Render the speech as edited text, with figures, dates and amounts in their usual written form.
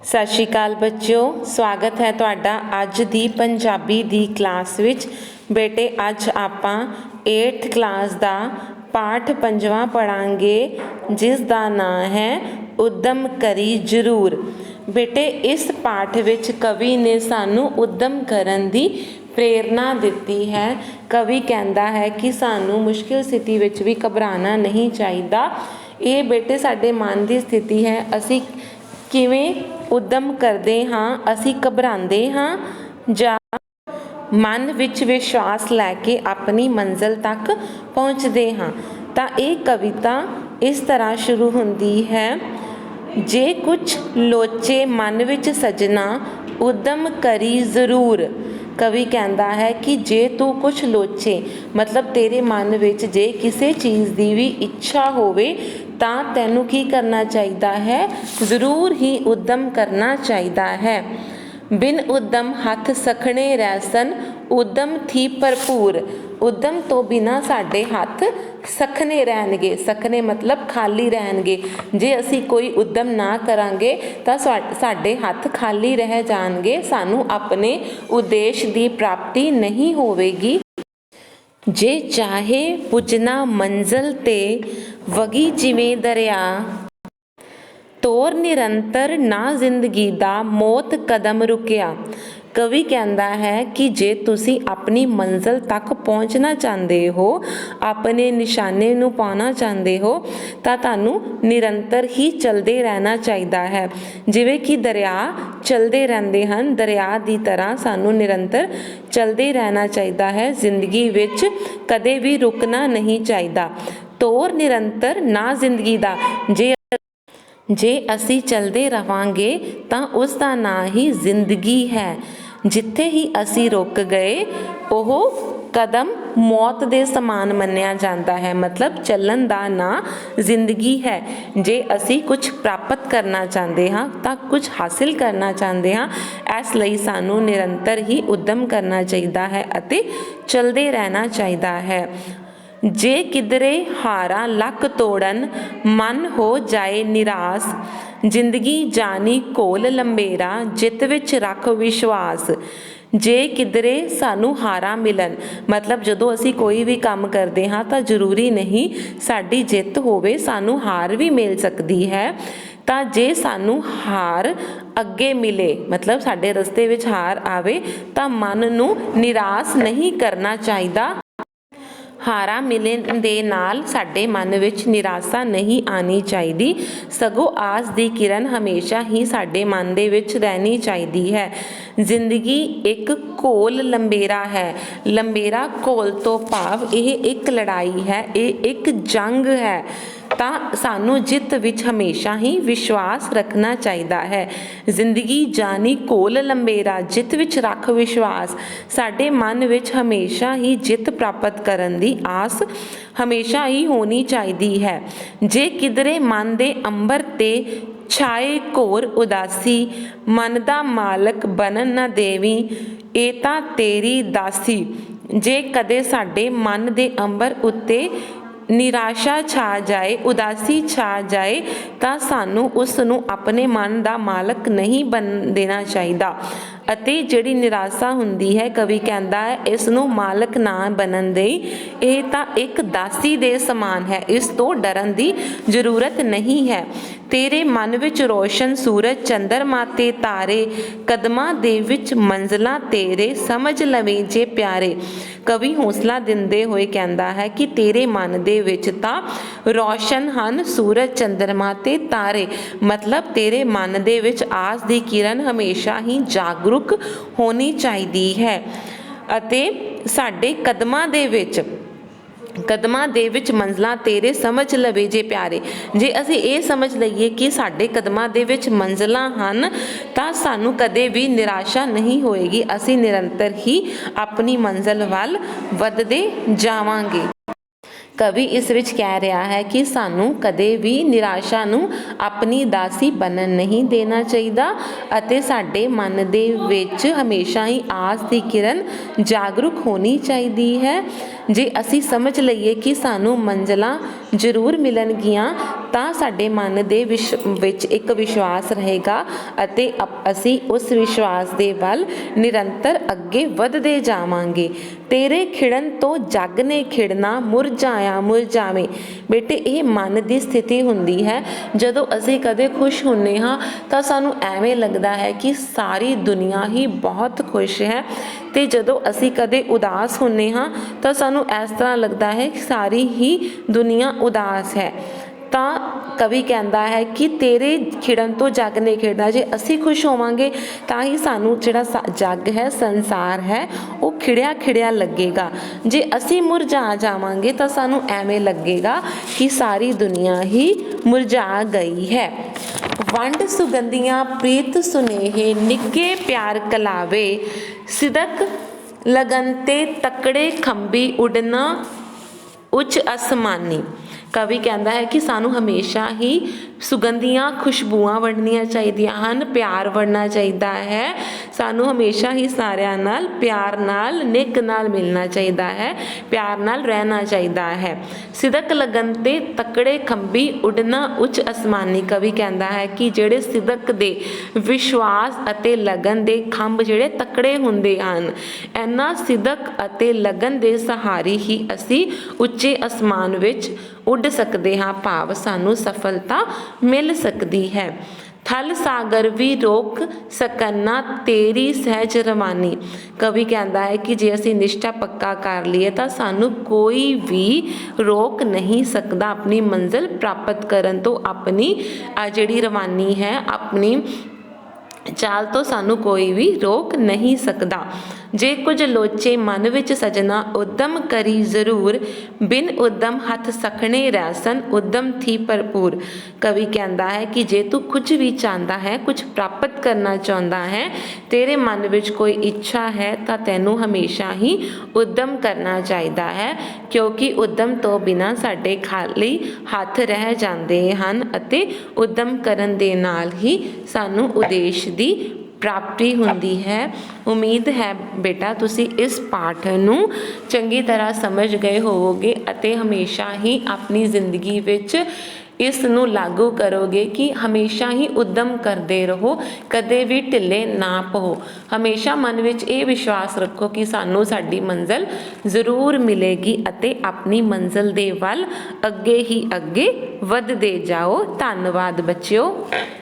ਸਤਿ ਸ਼੍ਰੀ ਅਕਾਲ ਬੱਚਿਓ, ਸਵਾਗਤ ਹੈ ਤੁਹਾਡਾ ਅੱਜ ਦੀ ਪੰਜਾਬੀ ਦੀ ਕਲਾਸ ਵਿੱਚ। ਬੇਟੇ ਅੱਜ ਆਪਾਂ 8th ਕਲਾਸ ਦਾ ਪਾਠ 5ਵਾਂ ਪੜਾਂਗੇ, ਜਿਸ ਦਾ ਨਾਂ ਹੈ ਉਦਮ ਕਰੀ ਜ਼ਰੂਰ। ਬੇਟੇ ਇਸ ਪਾਠ ਵਿੱਚ ਕਵੀ ਨੇ ਸਾਨੂੰ ਉਦਮ ਕਰਨ ਦੀ ਪ੍ਰੇਰਨਾ ਦਿੱਤੀ ਹੈ। ਕਵੀ ਕਹਿੰਦਾ ਹੈ ਕਿ ਸਾਨੂੰ ਮੁਸ਼ਕਿਲ ਸਥਿਤੀ ਵਿੱਚ ਵੀ ਘਬਰਾਉਣਾ ਨਹੀਂ ਚਾਹੀਦਾ। ਇਹ ਬੇਟੇ ਸਾਡੇ ਮਨ ਦੀ ਸਥਿਤੀ ਹੈ। ਅਸੀਂ ਕਿਵੇਂ ਉਦਮ ਕਰਦੇ ਹਾਂ, ਅਸੀਂ ਘਬਰਾਉਂਦੇ ਹਾਂ ਜਾਂ ਮਨ ਵਿੱਚ ਵਿਸ਼ਵਾਸ ਲੈ ਕੇ ਆਪਣੀ ਮੰਜ਼ਿਲ ਤੱਕ ਪਹੁੰਚਦੇ ਹਾਂ। ਤਾਂ ਇਹ ਕਵਿਤਾ ਇਸ ਤਰ੍ਹਾਂ ਸ਼ੁਰੂ ਹੁੰਦੀ ਹੈ। ਜੇ ਕੁਛ ਲੋਚੇ ਮਨ ਵਿੱਚ ਸਜਣਾ, ਉਦਮ ਕਰੀ ਜ਼ਰੂਰ। ਕਵੀ ਕਹਿੰਦਾ ਹੈ ਕਿ ਜੇ ਤੂੰ ਕੁਛ ਲੋਚੇ ਮਤਲਬ ਤੇਰੇ ਮਨ ਵਿੱਚ ਜੇ ਕਿਸੇ ਚੀਜ਼ ਦੀ ਵੀ ਇੱਛਾ ਹੋਵੇ ਤਾਂ ਤੈਨੂੰ ਕੀ ਕਰਨਾ ਚਾਹੀਦਾ ਹੈ? ਜ਼ਰੂਰ ਹੀ ਉਦਮ ਕਰਨਾ ਚਾਹੀਦਾ ਹੈ। ਬਿਨ ਉਦਮ ਹੱਥ ਸਖਣੇ ਰਹਿਸਨ, ਉਦਮ ਥੀ ਭਰਪੂਰ। ਉਦਮ ਤੋਂ ਬਿਨਾਂ ਸਾਡੇ ਹੱਥ ਸਖਣੇ ਰਹਿਣਗੇ। ਸਖਣੇ ਮਤਲਬ ਖਾਲੀ ਰਹਿਣਗੇ। ਜੇ ਅਸੀਂ ਕੋਈ ਉਦਮ ਨਾ ਕਰਾਂਗੇ ਤਾਂ ਸਾਡੇ ਹੱਥ ਖਾਲੀ ਰਹਿ ਜਾਣਗੇ। ਸਾਨੂੰ ਆਪਣੇ ਉਦੇਸ਼ ਦੀ ਪ੍ਰਾਪਤੀ ਨਹੀਂ ਹੋਵੇਗੀ। ਜੇ ਚਾਹੇ ਪੁੱਜਣਾ ਮੰਜ਼ਿਲ ਤੇ, ਵਗੀ ਜਿਵੇਂ ਦਰਿਆ। ਤੋਰ ਨਿਰੰਤਰ ਨਾ ਜ਼ਿੰਦਗੀ ਦਾ, ਮੌਤ ਕਦਮ ਰੁਕਿਆ। ਕਵੀ ਕਹਿੰਦਾ ਹੈ ਕਿ ਜੇ ਤੁਸੀਂ ਆਪਣੀ ਮੰਜ਼ਿਲ ਤੱਕ ਪਹੁੰਚਣਾ ਚਾਹੁੰਦੇ ਹੋ, ਆਪਣੇ ਨਿਸ਼ਾਨੇ ਨੂੰ ਪਾਉਣਾ ਚਾਹੁੰਦੇ ਹੋ, ਤਾਂ ਤੁਹਾਨੂੰ ਨਿਰੰਤਰ ਹੀ ਚੱਲਦੇ ਰਹਿਣਾ ਚਾਹੀਦਾ ਹੈ। ਜਿਵੇਂ ਕਿ ਦਰਿਆ ਚੱਲਦੇ ਰਹਿੰਦੇ ਹਨ, ਦਰਿਆ ਦੀ ਤਰ੍ਹਾਂ ਸਾਨੂੰ ਨਿਰੰਤਰ ਚੱਲਦੇ ਰਹਿਣਾ ਚਾਹੀਦਾ ਹੈ। ਜ਼ਿੰਦਗੀ ਵਿੱਚ ਕਦੇ ਵੀ ਰੁਕਣਾ ਨਹੀਂ ਚਾਹੀਦਾ। ਤੋਰ ਨਿਰੰਤਰ ਨਾ ਜ਼ਿੰਦਗੀ ਦਾ। ਜੇ ਅਸੀਂ ਚੱਲਦੇ ਰਹਾਂਗੇ ਤਾਂ ਉਸ ਦਾ ਨਾਂ ਹੀ ਜ਼ਿੰਦਗੀ ਹੈ। ਜਿੱਥੇ ਹੀ ਅਸੀਂ ਰੁਕ ਗਏ ਉਹ ਕਦਮ ਮੌਤ ਦੇ ਸਮਾਨ ਮੰਨਿਆ ਜਾਂਦਾ ਹੈ। ਮਤਲਬ ਚੱਲਣ ਦਾ ਨਾਂ ਜ਼ਿੰਦਗੀ ਹੈ। ਜੇ ਅਸੀਂ ਕੁਝ ਪ੍ਰਾਪਤ ਕਰਨਾ ਚਾਹੁੰਦੇ ਹਾਂ ਤਾਂ ਕੁਝ ਹਾਸਿਲ ਕਰਨਾ ਚਾਹੁੰਦੇ ਹਾਂ, ਇਸ ਲਈ ਸਾਨੂੰ ਨਿਰੰਤਰ ਹੀ ਉਦਮ ਕਰਨਾ ਚਾਹੀਦਾ ਹੈ ਅਤੇ ਚੱਲਦੇ ਰਹਿਣਾ ਚਾਹੀਦਾ ਹੈ। ਜੇ ਕਿਧਰੇ ਹਾਰਾਂ ਲੱਕ ਤੋੜਨ, ਮਨ ਹੋ ਜਾਏ ਨਿਰਾਸ। ਜ਼ਿੰਦਗੀ ਜਾਨੀ ਘੋਲ ਲੰਬੇਰਾ, ਜਿੱਤ ਵਿੱਚ ਰੱਖ ਵਿਸ਼ਵਾਸ। ਜੇ ਕਿਧਰੇ ਸਾਨੂੰ ਹਾਰਾਂ ਮਿਲਣ ਮਤਲਬ ਜਦੋਂ ਅਸੀਂ ਕੋਈ ਵੀ ਕੰਮ ਕਰਦੇ ਹਾਂ ਤਾਂ ਜ਼ਰੂਰੀ ਨਹੀਂ ਸਾਡੀ ਜਿੱਤ ਹੋਵੇ, ਸਾਨੂੰ ਹਾਰ ਵੀ ਮਿਲ ਸਕਦੀ ਹੈ। ਤਾਂ ਜੇ ਸਾਨੂੰ ਹਾਰ ਅੱਗੇ ਮਿਲੇ ਮਤਲਬ ਸਾਡੇ ਰਸਤੇ ਵਿੱਚ ਹਾਰ ਆਵੇ ਤਾਂ ਮਨ ਨੂੰ ਨਿਰਾਸ਼ ਨਹੀਂ ਕਰਨਾ ਚਾਹੀਦਾ। ਹਾਰਾਂ ਮਿਲਣ ਦੇ ਨਾਲ ਸਾਡੇ ਮਨ ਵਿੱਚ ਨਿਰਾਸ਼ਾ ਨਹੀਂ ਆਉਣੀ ਚਾਹੀਦੀ, ਸਗੋਂ ਆਸ ਦੀ ਕਿਰਨ ਹਮੇਸ਼ਾ ਹੀ ਸਾਡੇ ਮਨ ਦੇ ਵਿੱਚ ਰਹਿਣੀ ਚਾਹੀਦੀ ਹੈ। ਜ਼ਿੰਦਗੀ ਇੱਕ ਘੋਲ ਲੰਬੇਰਾ ਹੈ। ਲੰਬੇਰਾ ਘੋਲ ਤੋਂ ਭਾਵ ਇਹ ਇੱਕ ਲੜਾਈ ਹੈ, ਇਹ ਇੱਕ ਜੰਗ ਹੈ। ਤਾਂ ਸਾਨੂੰ ਜਿੱਤ ਵਿੱਚ ਹਮੇਸ਼ਾ ਹੀ ਵਿਸ਼ਵਾਸ ਰੱਖਣਾ ਚਾਹੀਦਾ ਹੈ। ਜ਼ਿੰਦਗੀ ਜਾਨੀ ਘੋਲ ਲੰਬੇਰਾ, ਜਿੱਤ ਵਿੱਚ ਰੱਖ ਵਿਸ਼ਵਾਸ। ਸਾਡੇ ਮਨ ਵਿੱਚ ਹਮੇਸ਼ਾ ਹੀ ਜਿੱਤ ਪ੍ਰਾਪਤ ਕਰਨ ਦੀ ਆਸ ਹਮੇਸ਼ਾ ਹੀ ਹੋਣੀ ਚਾਹੀਦੀ ਹੈ। ਜੇ ਕਿਧਰੇ ਮਨ ਦੇ ਅੰਬਰ ਤੇ ਛਾਏ ਘੋਰ ਉਦਾਸੀ, ਮਨ ਦਾ ਮਾਲਕ ਬਣਨ ਨਾ ਦੇਵੀਂ, ਇਹ ਤਾਂ ਤੇਰੀ ਦਾਸੀ। ਜੇ ਕਦੇ ਸਾਡੇ ਮਨ ਦੇ ਅੰਬਰ ਉੱਤੇ ਨਿਰਾਸ਼ਾ ਛਾ ਜਾਏ, ਉਦਾਸੀ ਛਾ ਜਾਏ ਤਾਂ ਸਾਨੂੰ ਉਸ ਨੂੰ ਆਪਣੇ ਮਨ ਦਾ ਮਾਲਕ ਨਹੀਂ ਬਣ ਦੇਣਾ ਚਾਹੀਦਾ। ਅਤੇ ਜਿਹੜੀ ਨਿਰਾਸ਼ਾ ਹੁੰਦੀ ਹੈ, ਕਵੀ ਕਹਿੰਦਾ ਹੈ ਇਸ ਨੂੰ ਮਾਲਕ ਨਾ ਬਣਨ ਦੇਈ, ਇਹ ਤਾਂ ਇੱਕ ਦਾਸੀ ਦੇ ਸਮਾਨ ਹੈ। ਇਸ ਤੋਂ ਡਰਨ ਦੀ ਜ਼ਰੂਰਤ ਨਹੀਂ ਹੈ। ਤੇਰੇ ਮਨ ਵਿੱਚ ਰੋਸ਼ਨ ਸੂਰਜ ਚੰਦਰਮਾ ਤੇ ਤਾਰੇ, ਕਦਮਾਂ ਦੇ ਵਿੱਚ ਮੰਜ਼ਲਾਂ ਤੇਰੇ, ਸਮਝ ਲਵੇਂ ਜੇ ਪਿਆਰੇ। ਕਵੀ ਹੌਸਲਾ ਦਿੰਦੇ ਹੋਏ ਕਹਿੰਦਾ ਹੈ ਕਿ ਤੇਰੇ ਮਨ ਦੇ ਵਿੱਚ ਤਾਂ ਰੋਸ਼ਨ ਹਨ ਸੂਰਜ ਚੰਦਰਮਾ ਤੇ ਤਾਰੇ। ਮਤਲਬ ਤੇਰੇ ਮਨ ਦੇ ਵਿੱਚ ਆਸ ਦੀ ਕਿਰਨ ਹਮੇਸ਼ਾ ਹੀ ਜਾਗਰੂਕ ਹੋਣੀ ਚਾਹੀਦੀ ਹੈ। ਅਤੇ ਸਾਡੇ ਕਦਮਾਂ ਦੇ ਵਿੱਚ ਮੰਜ਼ਲਾਂ ਤੇਰੇ, ਸਮਝ ਲਵੇ ਜੇ ਪਿਆਰੇ। ਜੇ ਅਸੀਂ ਇਹ ਸਮਝ ਲਈਏ ਕਿ ਸਾਡੇ ਕਦਮਾਂ ਦੇ ਵਿੱਚ ਮੰਜ਼ਲਾਂ ਹਨ ਤਾਂ ਸਾਨੂੰ ਕਦੇ ਵੀ ਨਿਰਾਸ਼ਾ ਨਹੀਂ ਹੋਏਗੀ। ਅਸੀਂ ਨਿਰੰਤਰ ਹੀ ਆਪਣੀ ਮੰਜ਼ਿਲ ਵੱਲ ਵੱਧਦੇ ਜਾਵਾਂਗੇ। ਕਵੀ ਇਸ ਵਿੱਚ ਕਹਿ ਰਿਹਾ ਹੈ ਕਿ ਸਾਨੂੰ ਕਦੇ ਵੀ ਨਿਰਾਸ਼ਾ ਨੂੰ ਆਪਣੀ ਦਾਸੀ ਬਣਨ ਨਹੀਂ ਦੇਣਾ ਚਾਹੀਦਾ ਅਤੇ ਸਾਡੇ ਮਨ ਦੇ ਵਿੱਚ ਹਮੇਸ਼ਾ ਹੀ ਆਸ ਦੀ ਕਿਰਨ ਜਾਗਰੂਕ ਹੋਣੀ ਚਾਹੀਦੀ ਹੈ। ਜੇ ਅਸੀਂ ਸਮਝ ਲਈਏ ਕਿ ਸਾਨੂੰ ਮੰਜ਼ਿਲਾਂ ਜ਼ਰੂਰ ਮਿਲਣਗੀਆਂ ਤਾਂ ਸਾਡੇ ਮਨ ਦੇ ਵਿੱਚ ਇੱਕ ਵਿਸ਼ਵਾਸ ਰਹੇਗਾ ਅਤੇ ਅਸੀਂ ਉਸ ਵਿਸ਼ਵਾਸ ਦੇ ਵੱਲ ਨਿਰੰਤਰ ਅੱਗੇ ਵਧਦੇ ਜਾਵਾਂਗੇ। ਤੇਰੇ ਖਿੜਨ ਤੋਂ ਜੱਗ ਨੇ ਖਿੜਨਾ, ਮੁਰਝਾਇਆ ਮੁਰਝਾਵੇਂ। ਬੇਟੇ ਇਹ ਮਨ ਦੀ ਸਥਿਤੀ ਹੁੰਦੀ ਹੈ। ਜਦੋਂ ਅਸੀਂ ਕਦੇ ਖੁਸ਼ ਹੁੰਦੇ ਹਾਂ ਤਾਂ ਸਾਨੂੰ ਐਵੇਂ ਲੱਗਦਾ ਹੈ ਕਿ ਸਾਰੀ ਦੁਨੀਆ ਹੀ ਬਹੁਤ ਖੁਸ਼ ਹੈ, ਅਤੇ ਜਦੋਂ ਅਸੀਂ ਕਦੇ ਉਦਾਸ ਹੁੰਦੇ ਹਾਂ ਤਾਂ ਸਾਨੂੰ ਇਸ ਤਰ੍ਹਾਂ ਲੱਗਦਾ ਹੈ ਕਿ ਸਾਰੀ ਹੀ ਦੁਨੀਆ ਉਦਾਸ ਹੈ। ਤਾਂ ਕਵੀ ਕਹਿੰਦਾ ਹੈ ਕਿ ਤੇਰੇ ਖਿੜਨ ਤੋਂ ਜੱਗ ਨੇ ਖਿੜਨਾ। ਜੇ ਅਸੀਂ ਖੁਸ਼ ਹੋਵਾਂਗੇ ਤਾਂ ਹੀ ਸਾਨੂੰ ਜਿਹੜਾ ਜੱਗ ਹੈ, ਸੰਸਾਰ ਹੈ, ਉਹ ਖਿੜਿਆ ਖਿੜਿਆ ਲੱਗੇਗਾ। ਜੇ ਅਸੀਂ ਮੁਰਝਾ ਜਾਵਾਂਗੇ ਤਾਂ ਸਾਨੂੰ ਐਵੇਂ ਲੱਗੇਗਾ ਕਿ ਸਾਰੀ ਦੁਨੀਆ ਹੀ ਮੁਰਝਾ ਗਈ ਹੈ। ਵੰਡ ਸੁਗੰਧੀਆਂ ਪ੍ਰੀਤ ਸੁਨੇਹੇ, ਨਿੱਘੇ ਪਿਆਰ ਕਲਾਵੇ, ਸਿਦਕ ਲਗਨ ਤੇ ਤਕੜੇ ਖੰਭੀ, ਉੱਡਣਾ ਉੱਚ ਅਸਮਾਨੀ। ਕਵੀ ਕਹਿੰਦਾ ਹੈ ਕਿ ਸਾਨੂੰ ਹਮੇਸ਼ਾ ਹੀ ਸੁਗੰਧੀਆਂ ਖੁਸ਼ਬੂਆਂ ਵੰਡਣੀਆਂ ਚਾਹੀਦੀਆਂ ਹਨ, ਪਿਆਰ ਵੰਡਣਾ ਚਾਹੀਦਾ ਹੈ। ਸਾਨੂੰ ਹਮੇਸ਼ਾ ਹੀ ਸਾਰਿਆਂ ਨਾਲ ਪਿਆਰ ਨਾਲ, ਨਿੱਘ ਨਾਲ ਮਿਲਣਾ ਚਾਹੀਦਾ ਹੈ, ਪਿਆਰ ਨਾਲ ਰਹਿਣਾ ਚਾਹੀਦਾ ਹੈ। ਸਿਦਕ ਲਗਨ ਤੇ ਤਕੜੇ ਖੰਭੀ, ਉੱਡਣਾ ਉੱਚ ਅਸਮਾਨੀ। ਕਵੀ ਕਹਿੰਦਾ ਹੈ ਕਿ ਜਿਹੜੇ ਸਿਦਕ ਦੇ, ਵਿਸ਼ਵਾਸ ਅਤੇ ਲਗਨ ਦੇ ਖੰਭ ਜਿਹੜੇ ਤਕੜੇ ਹੁੰਦੇ ਹਨ, ਇਹਨਾਂ ਸਿਦਕ ਅਤੇ ਲਗਨ ਦੇ ਸਹਾਰੇ ਹੀ ਅਸੀਂ ਉੱਚੇ ਅਸਮਾਨ ਵਿੱਚ ਉੱਡ ਸਕਦੇ ਹਾਂ, ਭਾਵ ਸਾਨੂੰ ਸਫਲਤਾ ਮਿਲ ਸਕਦੀ ਹੈ। ਥਲ ਸਾਗਰ ਵੀ ਰੋਕ ਸਕਨਾ, ਤੇਰੀ ਸਹਿਜ ਰਵਾਨੀ। ਕਵੀ ਕਹਿੰਦਾ ਹੈ ਕਿ ਜੇ ਅਸੀਂ ਨਿਸ਼ਠਾ ਪੱਕਾ ਕਰ ਲਈਏ ਤਾਂ ਸਾਨੂੰ ਕੋਈ ਵੀ ਰੋਕ ਨਹੀਂ ਸਕਦਾ ਆਪਣੀ ਮੰਜ਼ਿਲ ਪ੍ਰਾਪਤ ਕਰਨ ਤੋਂ। ਆਪਣੀ ਜਿਹੜੀ ਰਵਾਨੀ ਹੈ, ਆਪਣੀ ਚਾਲ ਤੋਂ ਸਾਨੂੰ ਕੋਈ ਵੀ ਰੋਕ ਨਹੀਂ ਸਕਦਾ। ਜੇ ਕੁਝ ਲੋਚੇ ਮਨ ਵਿੱਚ ਸਜਣਾ, ਉਦਮ ਕਰੀ ਜ਼ਰੂਰ, ਬਿਨ ਉਦਮ ਹੱਥ ਸਖਣੇ ਰਹਿਸਨ, ਉਦਮ ਥੀ ਭਰਪੂਰ। ਕਵੀ ਕਹਿੰਦਾ ਹੈ ਕਿ ਜੇ ਤੂੰ ਕੁਝ ਵੀ ਚਾਹੁੰਦਾ ਹੈ, ਕੁਝ ਪ੍ਰਾਪਤ ਕਰਨਾ ਚਾਹੁੰਦਾ ਹੈ, ਤੇਰੇ ਮਨ ਵਿੱਚ ਕੋਈ ਇੱਛਾ ਹੈ, ਤਾਂ ਤੈਨੂੰ ਹਮੇਸ਼ਾ ਹੀ ਉਦਮ ਕਰਨਾ ਚਾਹੀਦਾ ਹੈ, ਕਿਉਂਕਿ ਉਦਮ ਤੋਂ ਬਿਨਾਂ ਸਾਡੇ ਖਾਲੀ ਹੱਥ ਰਹਿ ਜਾਂਦੇ ਹਨ ਅਤੇ ਉਦਮ ਕਰਨ ਦੇ ਨਾਲ ਹੀ ਸਾਨੂੰ ਉਦੇਸ਼ ਦੀ ਪ੍ਰਾਪਤੀ ਹੁੰਦੀ ਹੈ। ਉਮੀਦ ਹੈ ਬੇਟਾ ਤੁਸੀਂ ਇਸ ਪਾਠ ਨੂੰ ਚੰਗੀ ਤਰ੍ਹਾਂ ਸਮਝ ਗਏ ਹੋਵੋਗੇ ਅਤੇ ਹਮੇਸ਼ਾ ਹੀ ਆਪਣੀ ਜ਼ਿੰਦਗੀ ਵਿੱਚ ਇਸ ਨੂੰ ਲਾਗੂ ਕਰੋਗੇ ਕਿ ਹਮੇਸ਼ਾ ਹੀ ਉਦਮ ਕਰਦੇ ਰਹੋ, ਕਦੇ ਵੀ ਢਿੱਲੇ ਨਾ ਪਵੋ। ਹਮੇਸ਼ਾ ਮਨ ਵਿੱਚ ਇਹ ਵਿਸ਼ਵਾਸ ਰੱਖੋ ਕਿ ਸਾਨੂੰ ਸਾਡੀ ਮੰਜ਼ਿਲ ਜ਼ਰੂਰ ਮਿਲੇਗੀ ਅਤੇ ਆਪਣੀ ਮੰਜ਼ਿਲ ਦੇ ਵੱਲ ਅੱਗੇ ਹੀ ਅੱਗੇ ਵੱਧਦੇ ਜਾਓ। ਧੰਨਵਾਦ ਬੱਚਿਓ।